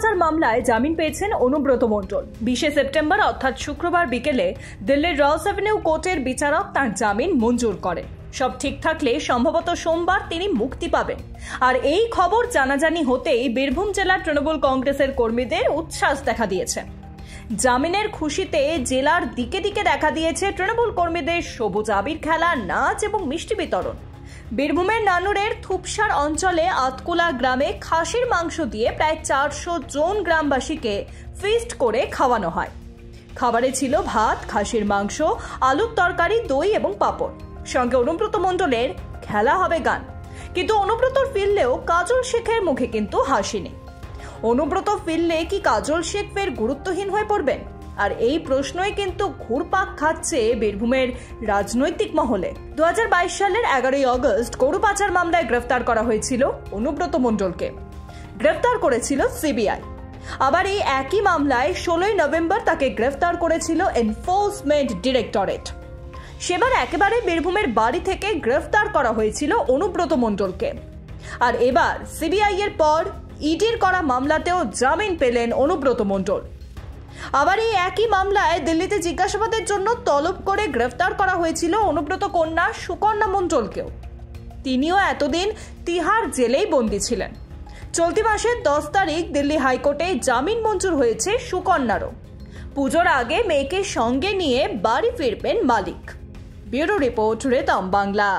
পাচার মামলায় জামিন পেয়েছেন অনুব্রত মণ্ডল। 20 সেপ্টেম্বর অর্থাৎ শুক্রবার বিকেলে দিল্লির রস অ্যাভিনিউ কোর্টের বিচারক তার জামিন মঞ্জুর করেন। সব ঠিক থাকলে সম্ভবত সোমবার তিনি মুক্তি পাবেন। আর এই খবর জানাজানি হতেই বীরভূম জেলার তৃণমূল কংগ্রেসের কর্মীদের উচ্ছ্বাস দেখা দিয়েছে। জামিনের খুশিতে জেলার দিকে দিকে দেখা দিয়েছে তৃণমূল কর্মীদের সবুজ আবির খেলা, নাচ এবং মিষ্টি বিতরণ। বীরভূমের নানুরের থুপসার অঞ্চলে আতকুলা গ্রামে খাসির মাংস দিয়ে প্রায় 400 জন গ্রামবাসীকে ফিস্ট করে খাওয়ানো হয়। খাবারে ছিল ভাত, খাসির মাংস, আলুর তরকারি, দই এবং পাঁপড়। সঙ্গে অনুব্রত মণ্ডলের খেলা হবে গান। কিন্তু অনুব্রতর ফিরলেও কাজল শেখের মুখে কিন্তু হাসি নেই। অনুব্রত ফিরলে কি কাজল শেখ ফের গুরুত্বহীন হয়ে পড়বেন? আর এই প্রশ্নই কিন্তু ঘুরপাক খাচ্ছে বীরভূমের রাজনৈতিক মহলে। 2022 সালের 11ই আগস্ট গরু পাচার মামলায় গ্রেফতার করা হয়েছিল অনুব্রত মণ্ডলকে। গ্রেফতার করেছিল সিবিআই। আবার এই একই মামলায় 16ই নভেম্বর তাকে গ্রেফতার করেছিল এনফোর্সমেন্ট ডিরেক্টরেট। সেবার একেবারে বীরভূমের বাড়ি থেকে গ্রেফতার করা হয়েছিল অনুব্রত মণ্ডলকে। আর এবার সিবিআই এর পর ইডির করা মামলাতেও জামিন পেলেন অনুব্রত মণ্ডল। আবার এই একই মামলায় দিল্লিতে জিজ্ঞাসাবাদের জন্য তলব করে গ্রেফতার করা হয়েছিল অনুব্রত কন্যা সুকন্যা মণ্ডলকেও। তিনিও এতদিন তিহার জেলেই বন্দী ছিলেন। চলতি মাসের 10 তারিখ দিল্লি হাইকোর্টে জামিন মঞ্জুর হয়েছে সুকন্যারও। পুজোর আগে মেয়েকে সঙ্গে নিয়ে বাড়ি ফিরবেন মালিক। ব্যুরো রিপোর্ট, রেতম বাংলা।